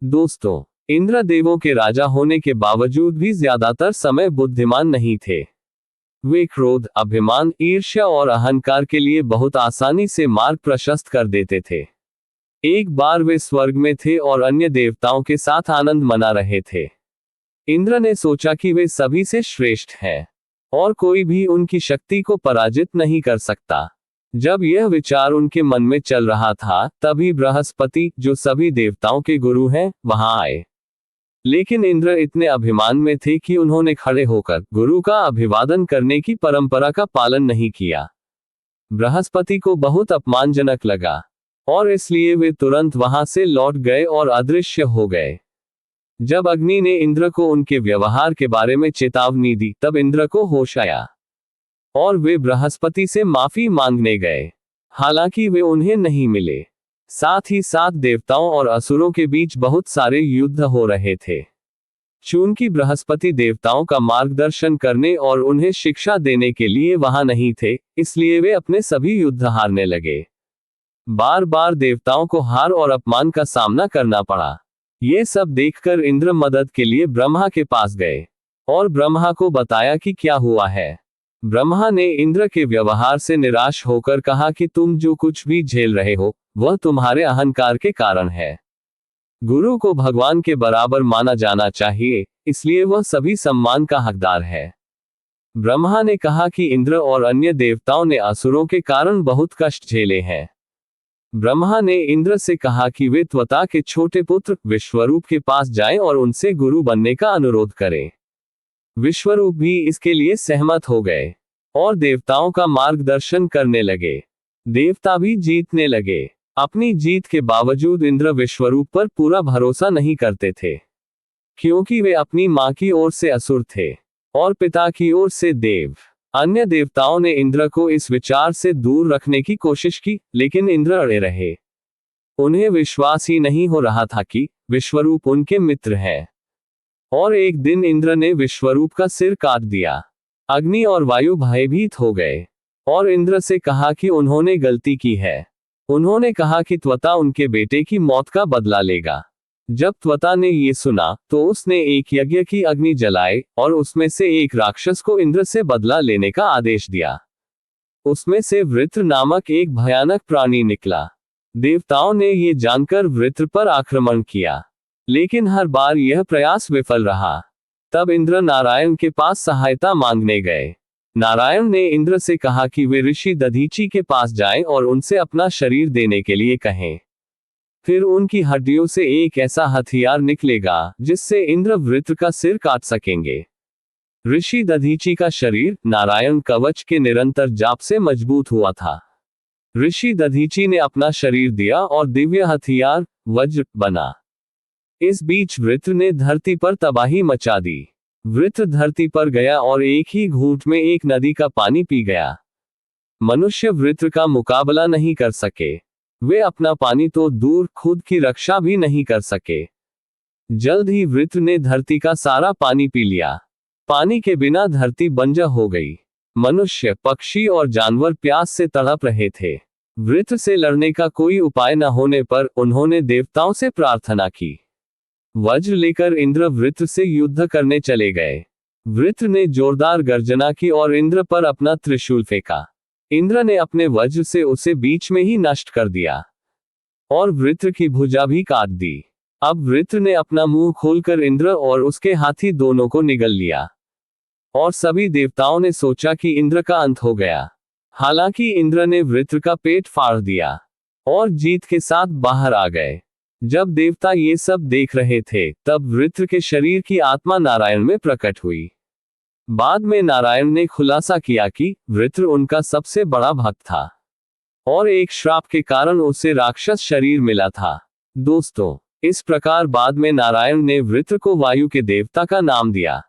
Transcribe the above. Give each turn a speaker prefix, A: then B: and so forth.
A: दोस्तों, इंद्र देवों के राजा होने के बावजूद भी ज्यादातर समय बुद्धिमान नहीं थे। वे क्रोध, अभिमान, ईर्ष्या और अहंकार के लिए बहुत आसानी से मार्ग प्रशस्त कर देते थे। एक बार वे स्वर्ग में थे और अन्य देवताओं के साथ आनंद मना रहे थे। इंद्र ने सोचा कि वे सभी से श्रेष्ठ हैं और कोई भी उनकी शक्ति को पराजित नहीं कर सकता। जब यह विचार उनके मन में चल रहा था, तभी बृहस्पति, जो सभी देवताओं के गुरु हैं, वहां आए। लेकिन इंद्र इतने अभिमान में थे कि उन्होंने खड़े होकर गुरु का अभिवादन करने की परंपरा का पालन नहीं किया। बृहस्पति को बहुत अपमानजनक लगा और इसलिए वे तुरंत वहां से लौट गए और अदृश्य हो गए। जब अग्नि ने इंद्र को उनके व्यवहार के बारे में चेतावनी दी, तब इंद्र को होश आया और वे बृहस्पति से माफी मांगने गए। हालांकि वे उन्हें नहीं मिले। साथ ही साथ देवताओं और असुरों के बीच बहुत सारे युद्ध हो रहे थे। चूंकि बृहस्पति देवताओं का मार्गदर्शन करने और उन्हें शिक्षा देने के लिए वहां नहीं थे, इसलिए वे अपने सभी युद्ध हारने लगे। बार बार देवताओं को हार और अपमान का सामना करना पड़ा। ये सब देखकर इंद्र मदद के लिए ब्रह्मा के पास गए और ब्रह्मा को बताया कि क्या हुआ है। ब्रह्मा ने इंद्र के व्यवहार से निराश होकर कहा कि तुम जो कुछ भी झेल रहे हो, वह तुम्हारे अहंकार के कारण है। गुरु को भगवान के बराबर माना जाना चाहिए, इसलिए वह सभी सम्मान का हकदार है। ब्रह्मा ने कहा कि इंद्र और अन्य देवताओं ने असुरों के कारण बहुत कष्ट झेले हैं। ब्रह्मा ने इंद्र से कहा कि वे त्वता के छोटे पुत्र विश्वरूप के पास जाएं और उनसे गुरु बनने का अनुरोध करें। विश्वरूप भी इसके लिए सहमत हो गए और देवताओं का मार्गदर्शन करने लगे। देवता भी जीतने लगे। अपनी जीत के बावजूद इंद्र विश्वरूप पर पूरा भरोसा नहीं करते थे, क्योंकि वे अपनी मां की ओर से असुर थे और पिता की ओर से देव। अन्य देवताओं ने इंद्र को इस विचार से दूर रखने की कोशिश की, लेकिन इंद्र अड़े रहे। उन्हें विश्वास ही नहीं हो रहा था कि विश्वरूप उनके मित्र हैं। और एक दिन इंद्र ने विश्वरूप का सिर काट दिया। अग्नि और वायु भयभीत हो गए और इंद्र से कहा कि उन्होंने गलती की है। उन्होंने कहा कि त्वता उनके बेटे की मौत का बदला लेगा। जब त्वता ने ये सुना, तो उसने एक यज्ञ की अग्नि जलाई और उसमें से एक राक्षस को इंद्र से बदला लेने का आदेश दिया। उसमें से वृत्र नामक एक भयानक प्राणी निकला। देवताओं ने ये जानकर वृत्र पर आक्रमण किया, लेकिन हर बार यह प्रयास विफल रहा। तब इंद्र नारायण के पास सहायता मांगने गए। नारायण ने इंद्र से कहा कि वे ऋषि दधीची के पास जाएं और उनसे अपना शरीर देने के लिए कहें। फिर उनकी हड्डियों से एक ऐसा हथियार निकलेगा जिससे इंद्र वृत्र का सिर काट सकेंगे। ऋषि दधीची का शरीर नारायण कवच के निरंतर जाप से मजबूत हुआ था। ऋषि दधीची ने अपना शरीर दिया और दिव्य हथियार वज्र बना। इस बीच वृत्र ने धरती पर तबाही मचा दी। वृत्र धरती पर गया और एक ही घूंट में एक नदी का पानी पी गया। मनुष्य वृत्र का मुकाबला नहीं कर सके। वे अपना पानी तो दूर, खुद की रक्षा भी नहीं कर सके। जल्द ही वृत्र ने धरती का सारा पानी पी लिया। पानी के बिना धरती बंजर हो गई। मनुष्य, पक्षी और जानवर प्यास से तड़प रहे थे। वृत्र से लड़ने का कोई उपाय न होने पर उन्होंने देवताओं से प्रार्थना की। वज्र लेकर इंद्र वृत्र से युद्ध करने चले गए। वृत्र ने जोरदार गर्जना की और इंद्र पर अपना त्रिशूल फेंका। इंद्र ने अपने वज्र से उसे बीच में ही नष्ट कर दिया और वृत्र की भुजा भी काट दी। अब वृत्र ने अपना मुंह खोलकर इंद्र और उसके हाथी दोनों को निगल लिया और सभी देवताओं ने सोचा कि इंद्र का अंत हो गया। हालांकि इंद्र ने वृत्र का पेट फाड़ दिया और जीत के साथ बाहर आ गए। जब देवता ये सब देख रहे थे, तब वृत्र के शरीर की आत्मा नारायण में प्रकट हुई। बाद में नारायण ने खुलासा किया कि वृत्र उनका सबसे बड़ा भक्त था और एक श्राप के कारण उसे राक्षस शरीर मिला था। दोस्तों, इस प्रकार बाद में नारायण ने वृत्र को वायु के देवता का नाम दिया।